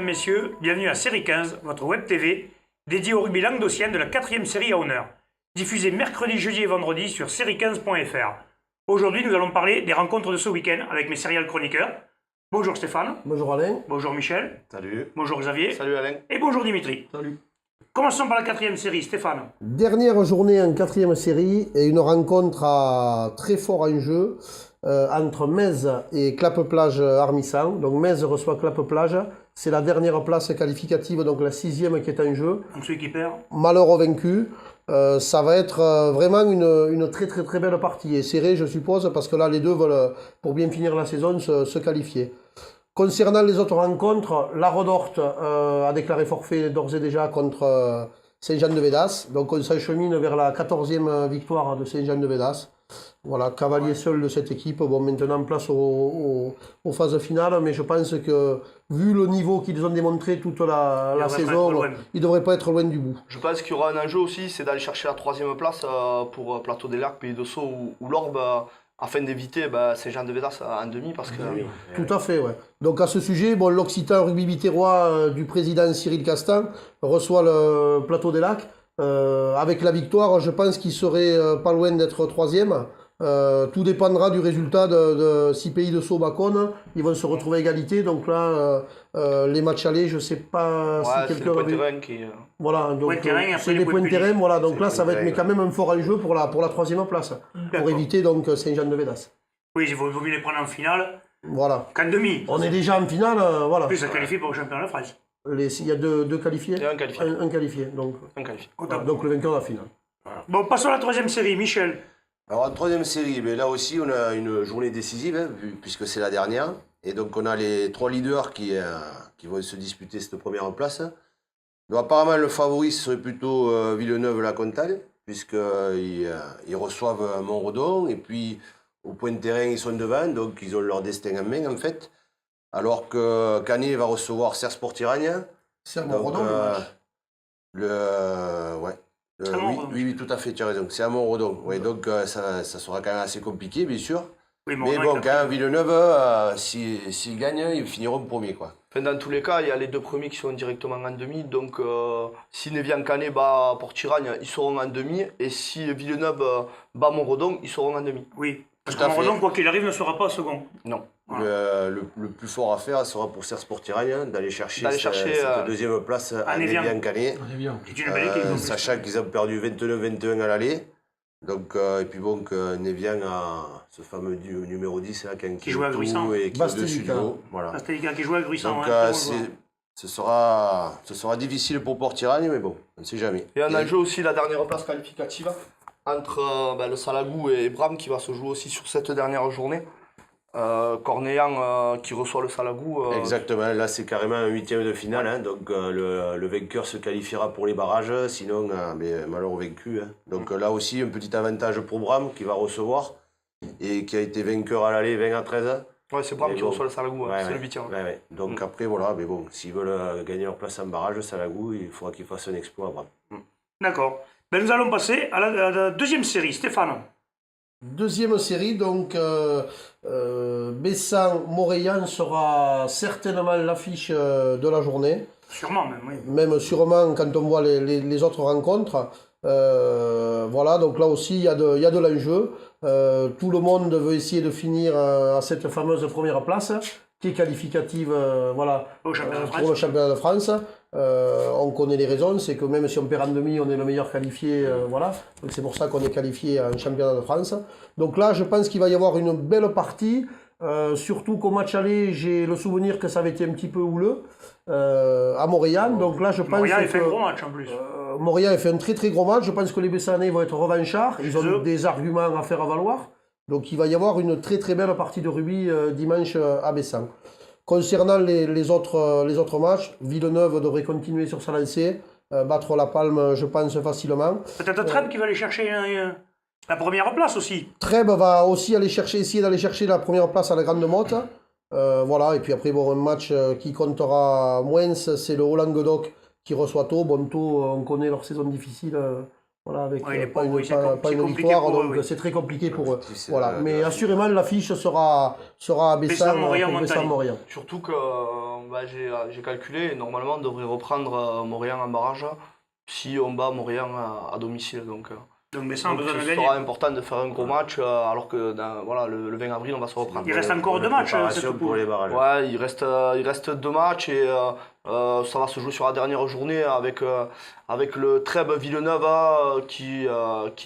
mesdames, messieurs, bienvenue à Série 15, votre web TV, dédiée au rugby languedocien de la 4e série à honneur, diffusée mercredi, jeudi et vendredi sur série15.fr. Aujourd'hui, nous allons parler des rencontres de ce week-end avec mes serial chroniqueurs. Bonjour Stéphane. Bonjour Alain. Bonjour Michel. Salut. Bonjour Xavier. Salut Alain. Et bonjour Dimitri. Salut. Commençons par la 4e série, Stéphane. Dernière journée en 4e série et une rencontre à très fort enjeu entre Metz et Clappe-Plage Armissant. Donc Metz reçoit Clappe-Plage. C'est la dernière place qualificative, donc la 6e qui est en jeu. Donc celui qui perd. Malheur au vaincu. Ça va être vraiment une très belle partie. Et serrée, je suppose, parce que là, les deux veulent, pour bien finir la saison, se qualifier. Concernant les autres rencontres, la Redorte a déclaré forfait d'ores et déjà contre Saint-Jean-de-Védas. Donc on s'achemine vers la 14e victoire de Saint-Jean-de-Védas. Voilà, cavalier seul de cette équipe. Bon, maintenant place aux phases finales, mais je pense que vu le niveau qu'ils ont démontré toute la saison, ils ne devraient pas être loin du bout. Je pense qu'il y aura un enjeu aussi, c'est d'aller chercher la 3e place pour Plateau des Lacs, Pays de Sceaux ou l'Orbe, afin d'éviter Saint-Jean-de-Védas en demi. Parce que, Tout à fait, ouais. Donc à ce sujet, bon, l'Occitan Rugby Biterrois du président Cyril Castan reçoit le Plateau des Lacs. Avec la victoire, je pense qu'il serait pas loin d'être 3e. Tout dépendra du résultat de si Pays de Sceaux Bacone. Ils vont se retrouver à égalité. Donc là, les matchs allés, je ne sais pas si quelqu'un avait... terrain qui... Voilà, donc c'est des points de terrain. Voilà, donc là, ça va être mais quand même un fort enjeu pour la 3e place. Pour éviter donc Saint-Jean-de-Védas. Oui, il vaut mieux les prendre en finale qu'en demi. On est déjà en finale, voilà. En plus, ça qualifie pour le championnat de France. Il y a deux qualifiés. Et un qualifié. Un qualifié, donc. Un qualifié. Voilà, donc le vainqueur de la finale. Voilà. Bon, passons à la 3e série, Michel. Alors en 3e série, mais là aussi on a une journée décisive, puisque c'est la dernière. Et donc on a les 3 leaders qui vont se disputer cette première place. Donc apparemment le favori serait plutôt Villeneuve-la-Comtale, puisqu'ils reçoivent Montredon. Et puis au point de terrain ils sont devant, donc ils ont leur destin en main en fait. Alors que Canet va recevoir Serre Sport-Iragne. C'est à Montredon le match. Oui, tout à fait, tu as raison. C'est à Montredon. Ouais, donc ça sera quand même assez compliqué, bien sûr. Oui, mais bon, quand même, Villeneuve, s'ils gagnent, ils finiront premier, quoi. Enfin, dans tous les cas, il y a les 2 premiers qui sont directement en demi. Donc, si Nevian-Canet bat Port-Iragne, ils seront en demi. Et si Villeneuve bat Montredon, ils seront en demi. Oui, parce que Montredon, quoi qu'il arrive, ne sera pas second. Non. Voilà. Le plus fort à faire sera pour Serre Sport-Iragne d'aller chercher cette 2e place à Nevian-Canet. C'est une belle équipe. Sachant qu'ils ont perdu 29-21 à l'aller. Donc, et puis bon, que Nevian a ce fameux numéro 10 là, qui joue à Gruissant et qui est au-dessus du lot. Voilà. Bastélica qui joue à Gruissant. Donc ce sera difficile pour Port-Iragne, mais bon, on ne sait jamais. Et un enjeu aussi la dernière place qualificative entre le Salagou et Bram qui va se jouer aussi sur cette dernière journée. Cornéan qui reçoit le Salagou. Exactement, là c'est carrément un 8e de finale, hein, donc le vainqueur se qualifiera pour les barrages, sinon malheur au vaincu. Hein. Donc là aussi un petit avantage pour Bram qui va recevoir et qui a été vainqueur à l'aller 20-13. Ouais, c'est Bram qui reçoit le Salagou, ouais, c'est le 8e. Ouais. Donc après voilà, mais bon, s'ils veulent gagner leur place en barrage, Salagou, il faudra qu'ils fassent un exploit, Bram. D'accord. Nous allons passer à la 2e série, Stéphane. 2e série, donc Bessan-Moréan sera certainement l'affiche de la journée. Sûrement même, oui. Même sûrement quand on voit les autres rencontres. Voilà, donc là aussi il y a de l'enjeu. Tout le monde veut essayer de finir à cette fameuse première place qui est qualificative pour le championnat de France. On connaît les raisons, c'est que même si on perd en demi, on est le meilleur qualifié, voilà. Donc c'est pour ça qu'on est qualifié en championnat de France. Donc là, je pense qu'il va y avoir une belle partie, surtout qu'au match aller, j'ai le souvenir que ça avait été un petit peu houleux à Montréal. Donc là, je pense Montréal a fait un gros match en plus. Montréal a fait un très gros match. Je pense que les Bessanais vont être revanchards. Ils ont des arguments à faire valoir. Donc il va y avoir une très belle partie de rugby dimanche à Bessan. Concernant les autres matchs, Villeneuve devrait continuer sur sa lancée, battre la palme, je pense, facilement. Peut-être Trèbes qui va aller chercher la première place aussi. Trèbes va aussi essayer d'aller chercher la première place à la Grande Motte. Voilà, et puis après, bon, un match qui comptera moins, c'est le Haut-Languedoc qui reçoit Thau. Bon, Thau, on connaît leur saison difficile. Voilà, avec pas une victoire, donc c'est très compliqué pour eux. Voilà. Mais assurément, l'affiche sera à Bessan-Moréan. Surtout que Bah, j'ai calculé, et normalement on devrait reprendre Montréal en barrage si on bat Montréal à domicile. Donc mais ça, on a besoin de ce gagner. sera important de faire un gros match alors que voilà, le 20 avril on va se reprendre. Il reste encore 2 matchs, cette pour poule. les barrages. Ouais, il reste 2 matchs et ça va se jouer sur la dernière journée avec le Trèbes Villeneuve qui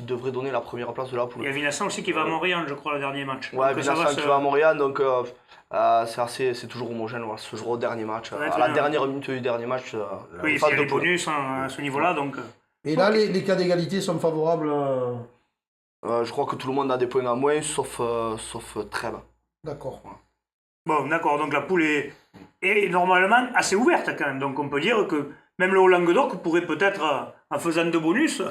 devrait donner la première place de la poule. Il y a Vincent aussi qui va à Montréal, je crois, le dernier match. Ouais, Donc, ça Vincent va qui va à Montréal, donc c'est toujours homogène, voilà, ce jour au dernier match. va être À la bien. dernière minute du dernier match. Oui, il y phase a de des poule. bonus à ce niveau-là, donc... Et là, les cas d'égalité sont favorables. Je crois que tout le monde a des points à moins, sauf Trèbes. D'accord. Bon, d'accord, donc la poule est normalement assez ouverte quand même. Donc on peut dire que même le Haut-Languedoc pourrait peut-être, en faisant 2 bonus...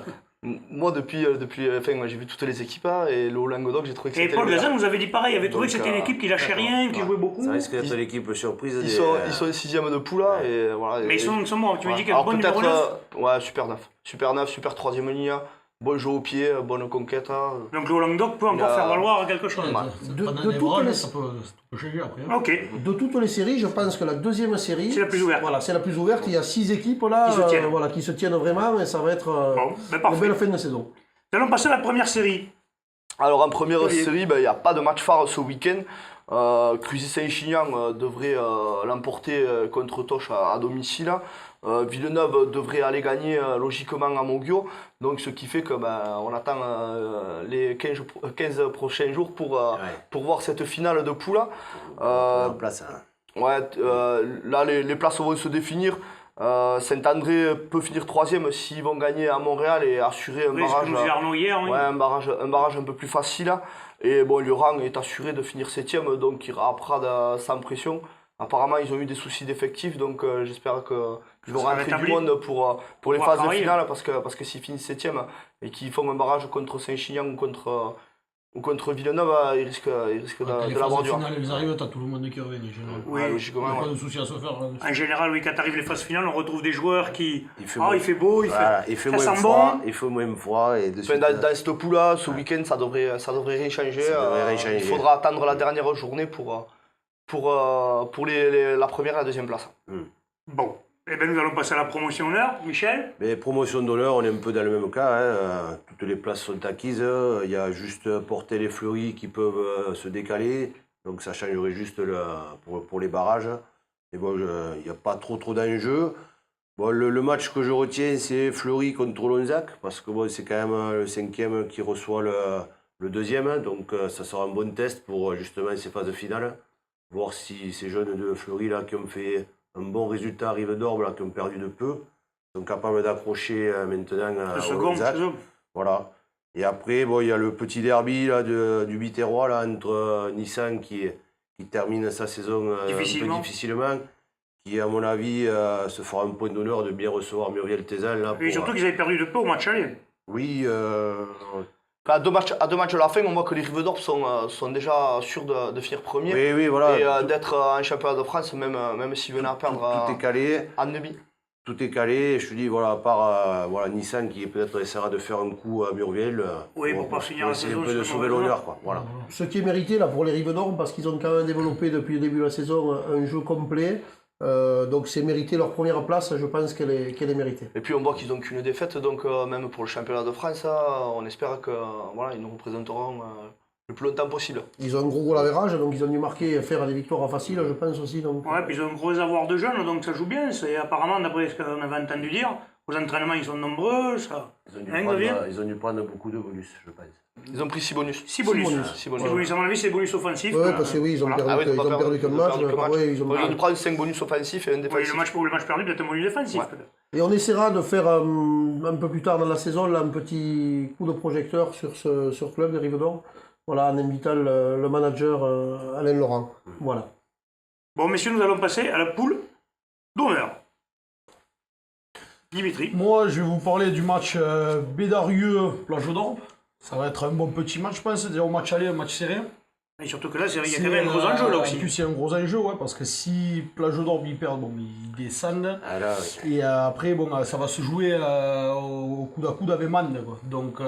Moi, moi, j'ai vu toutes les équipes et le Haut-Languedoc, j'ai trouvé que Et c'était Paul le meilleur. Gazan nous avait dit pareil, il avait trouvé que Donc, c'était une équipe qui lâchait rien, qui jouait beaucoup. Ça risque d'être l'équipe surprise. Ils sont 6e de poule là, et voilà. Mais ils sont bons, tu me dis qu'il y a un Alors bon numéro peut-être, 9. ouais, super 9. Super 9, super 3e ligne, bon jeu au pied, bonne conquête. Donc le Haut-Languedoc peut encore faire valoir quelque chose. De toutes les- ça peut changer après. Hein. Ok, De toutes les séries, je pense que la deuxième série, c'est la plus ouverte. voilà, c'est la plus ouverte. Il y a 6 équipes là, Qui se tiennent. voilà, qui se tiennent vraiment, et ça va être Bon, ben une parfait. belle fin de saison. Nous allons passer à la première série. Alors en première Oui. série, il n'y a pas de match phare ce week-end. Cruzy Saint-Chinian devrait l'emporter contre Toch à domicile. Villeneuve devrait aller gagner logiquement à Moguio. Donc ce qui fait que on attend les 15 prochains jours pour voir cette finale de poule. En place. Hein. Ouais, là les places vont se définir. Saint-André peut finir 3e s'ils vont gagner à Montréal et assurer un Oui, ce que barrage. nous dit Arnaud hier. Oui. Ouais, un barrage un peu plus facile. Et bon, Lioran est assuré de finir 7e, donc il ira à Prades sans pression. Apparemment, ils ont eu des soucis d'effectifs, donc j'espère qu'ils vont sera rentrer du rétabli. monde pour les pouvoir phases de travailler. finale, parce que s'ils finissent 7e et qu'ils font un barrage contre Saint-Chinian ou contre Villeneuve, ils risquent Les de phases l'avoir de dur. finale, elles arrivent, t'as tout le monde qui revient. Oui. Ouais, Il logiquement, n'y a ouais. pas de souci à se faire. En général, oui, quand arrivent les phases finales, on retrouve des joueurs qui... Il fait Ah, moins- il fait beau, il fait... Voilà, il fait ça moins sent froid, bon. il fait moins froid et de Enfin, suite, dans cette poule-là, ce week-end, ça devrait rien changer. Ça devrait rien changer. Il faudra attendre la dernière journée pour la première et la deuxième place. Bon, eh bien nous allons passer à la promotion honneur. Michel. Mais promotion d'honneur, on est un peu dans le même cas. Hein. Toutes les places sont acquises. Il y a juste Portel et Fleury qui peuvent se décaler. Donc ça changerait juste pour les barrages. Et bon, il n'y a pas trop d'enjeux. Bon, le match que je retiens, c'est Fleury contre Lonzac. Parce que bon, c'est quand même le 5e qui reçoit le 2e. Donc ça sera un bon test pour justement ces phases finales. Voir si ces jeunes de Fleury là, qui ont fait un bon résultat à Rive-d'Orbe, là, qui ont perdu de peu, sont capables d'accrocher maintenant Le au second, Lonzac. Voilà. Et après, bon, il y a le petit derby là, du Biterrois là, entre Nissan qui termine sa saison un peu difficilement, qui, à mon avis, se fera un point d'honneur de bien recevoir Muriel Tézan. Là, Et surtout qu'ils avaient perdu de peu au match aller. Oui, À deux matchs à la fin, on voit que les Rive-d'Orbe sont déjà sûrs de finir premier. oui, voilà. Et d'être en championnat de France, même s'ils venaient à perdre Tout est calé. en demi. Tout est calé. Je te dis, voilà, à part voilà, Nissan qui peut-être essaiera de faire un coup à Muriel. Oui, pour pas finir la essayer saison un peu de sur sauver l'honneur. l'honneur, quoi. Voilà. Ce qui est mérité là pour les Rive-d'Orbe, parce qu'ils ont quand même développé depuis le début de la saison un jeu complet. Donc c'est mérité leur première place, je pense qu'elle est méritée. Et puis on voit qu'ils n'ont qu'une défaite, donc même pour le championnat de France, on espère que voilà, ils nous représenteront le plus longtemps possible. Ils ont un gros goal average, donc ils ont dû marquer et faire des victoires faciles, je pense aussi. Donc. Ouais, puis ils ont un gros avoir de jeunes, donc ça joue bien. C'est apparemment, d'après ce qu'on avait entendu dire, aux entraînements ils sont nombreux. Ça... Ils ont dû prendre beaucoup de bonus, je pense. Ils ont pris 6 bonus. 6 bonus. bonus. 6 6 bonus. bonus, à mon avis, c'est des bonus offensifs. Oui, parce que oui, ils ont Voilà. perdu, Ah oui, ils ont perdu qu'un match. que match. Ouais, ils ont Ils ont dû prendre 5 bonus offensifs et un Oui, défensif. le match perdu doit être un bonus défensif. Ouais. peut-être. Et on essaiera de faire un peu plus tard dans la saison là, un petit coup de projecteur sur ce club de Rive-d'Orbe, voilà, en invitant le manager Alain Laurent. Voilà. Bon, messieurs, nous allons passer à la poule d'honneur. Dimitri. Moi, je vais vous parler du match Bédarieux-Plage d'Orbe. Ça va être un bon petit match, je pense. Déjà au match aller, un match serré. Et surtout que là, il y a quand même un gros enjeu là En aussi. plus, il y a un gros enjeu, ouais, parce que si Plage d'Orbe ils perdent, bon, ils descendent. Ah, là, oui. Et après, bon, ça va se jouer au coude à coude avec Mende, quoi. Donc,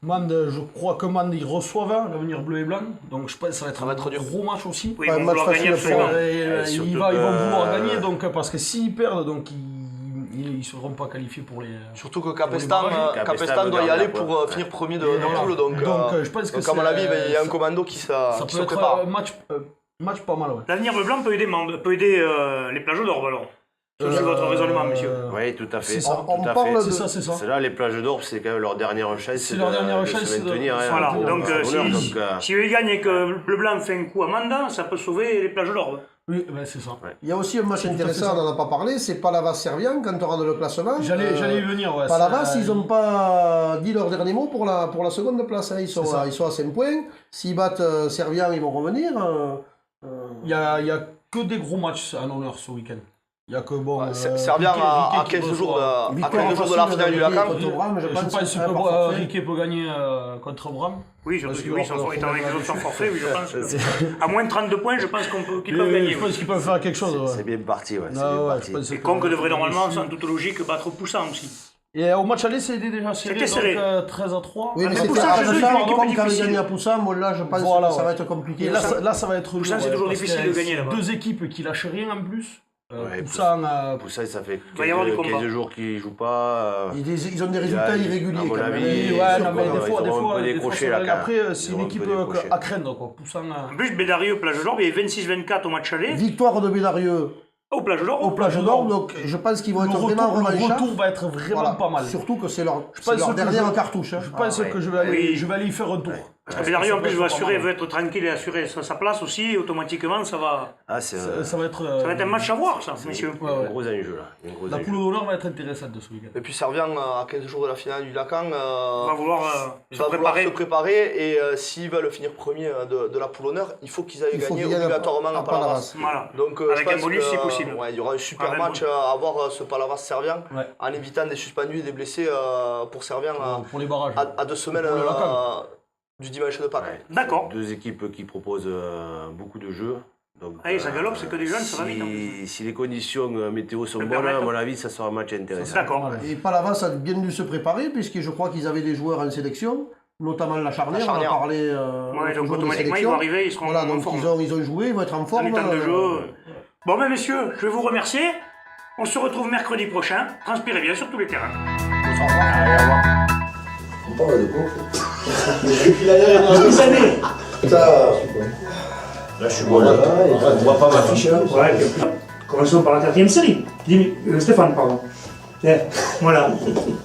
Mende, je crois que Mende, ils reçoivent l'avenir bleu et blanc. Donc je pense que ça va être Ça va être un dur. gros match aussi. Oui, Ouais, ils vont match vouloir gagner facile à absolument. Et, surtout ils vont vouloir que- gagner, donc, parce que s'ils perdent, donc ils ne seront pas qualifiés pour les. Surtout que Capestan, barrages. Capestan doit y Capestan aller doit pour garder, finir premier de Voilà. poule. Donc, Je pense que donc, à mon avis, il y a un ça commando qui peut se être prépare. un match pas mal, ouais. L'avenir bleu blanc peut aider les plages d'Orbe alors. C'est votre raisonnement, monsieur. Oui, tout à fait. C'est ça. On Tout à parle fait. de- C'est ça. C'est là, les plages d'Orbe, c'est quand même leur dernière chance. C'est leur dernière chance, de c'est se de- maintenir. Voilà, en donc honneur, si, donc, si eux ils gagnent et que le bleu blanc fait un coup à Manda, ça peut sauver les plages d'Orbe. Oui, ben, c'est ça. Il y a aussi un match C'est tout à fait intéressant, ça. on n'en a pas parlé, c'est Palavas-Servian quand on rentre le classement. J'allais y venir, ouais. Palavas, c'est- ils n'ont pas dit leur dernier mot pour la seconde place. Hein. Ils sont ça. à 5 points. S'ils battent Servian, ils vont revenir. Il y a que des gros matchs en honneur ce week-end. Il y a que bon. Servian Riquet- à Riquet qui 15 jours reçoit- de, à 15 jours de la finale du Lacan. contre Bram, je Je pense pense c'est que un forfait. Riquet peut gagner contre Bram. Oui, surtout Parce que que oui, leur- étant donné que les autres sont forfaits, oui, je pense que, à moins de 32 points, je pense qu'ils Et peuvent gagner. je pense qu'ils peuvent faire quelque chose. ouais. C'est bien parti, ouais. C'est Ah bien ouais, parti. je pense Et que- Conque devrait normalement, sans toute logique, battre Poussin aussi. Et au match aller, c'était déjà serré. C'était serré. Donc 13-3. Oui, mais c'est c'était Poussin, à c'est celui qui Poussin, est comme quand difficile. il gagne à Poussin, moi là je pense Voilà, que ça ouais. va être compliqué. Et là, ça va être dur. Poussin, c'est toujours parce difficile que de gagner, c'est là-bas. Deux équipes qui lâchent rien en plus. Ouais, Poussin, Pour ça, ça fait va y avoir du combat. 15 jours qu'ils ne jouent pas. Ils ont des résultats irréguliers à mon quand même. avis, oui, sûr, ouais, non, mais quoi, des ils fois, auront un peu des fois, décroché, ça là, va- quand après, même. c'est Ils une auront un équipe peu décroché. à craindre, quoi. Poussin, En plus, Bédarieux, plage d'Orbe, il y avait 26-24 au match aller. Victoire de Bédarieux Au plage d'Orbe. au plage d'Or, donc je pense qu'ils vont le être vraiment retour, le revanchards. retour va être vraiment Voilà. pas mal. Surtout que c'est leur pense que dernière je- cartouche. hein. Je pense ouais. que je Oui. vais aller y faire un tour. Parce que Bédarieux, en plus, Ça va être pas mal. veut être tranquille et assurer sa place aussi. Automatiquement, ça va C'est Ça va être. être un match à voir, ça, messieurs. Ouais, un ouais. gros enjeu, là. Un gros La enjeu. poule d'honneur va être intéressante de ce week-end. Et puis Servian, à 15 jours de la finale du Lacan, On va vouloir se va vouloir préparer. se préparer. Et s'ils veulent finir premier de la poule honneur, il faut qu'ils aillent Il faut gagner qu'ils gagnent obligatoirement à à Palavas. Palavas. Voilà. Donc, Avec je un pense bonus, que, si possible. ouais, il y aura un super Avec un match à avoir ce Palavas-Servian, Ouais. en évitant des suspendus et des blessés pour Servian Pour les barrages. à 2 semaines Pour le Lacan. du dimanche de Pâques. Ouais. D'accord. Deux équipes qui proposent beaucoup de jeux. Donc, Allez, ça galope, c'est que des jeunes, ça va vite, en Si les conditions météo sont Le bonnes, à permettent. mon avis, ça sera un match intéressant. D'accord. Voilà. Et Palavas a bien dû se préparer, puisque je crois qu'ils avaient des joueurs en sélection, notamment la charnière, La charnière. on a parlé Ouais, l'autre donc jour des automatiquement, ils sélections. vont arriver, ils seront Voilà, en donc forme. ils ont joué, ils vont être en forme. Du temps de jeu. Bon, ben messieurs, je vais vous remercier. On se retrouve mercredi prochain. Transpirez bien sur tous les terrains. On parle de quoi Bonne année. Là, je suis bon, là. On voit pas ma fiche. Hein. Ouais, commençons par la 4e série. Stéphane, pardon. Voilà.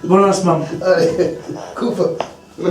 Bon lancement. Allez, coupe. Oh.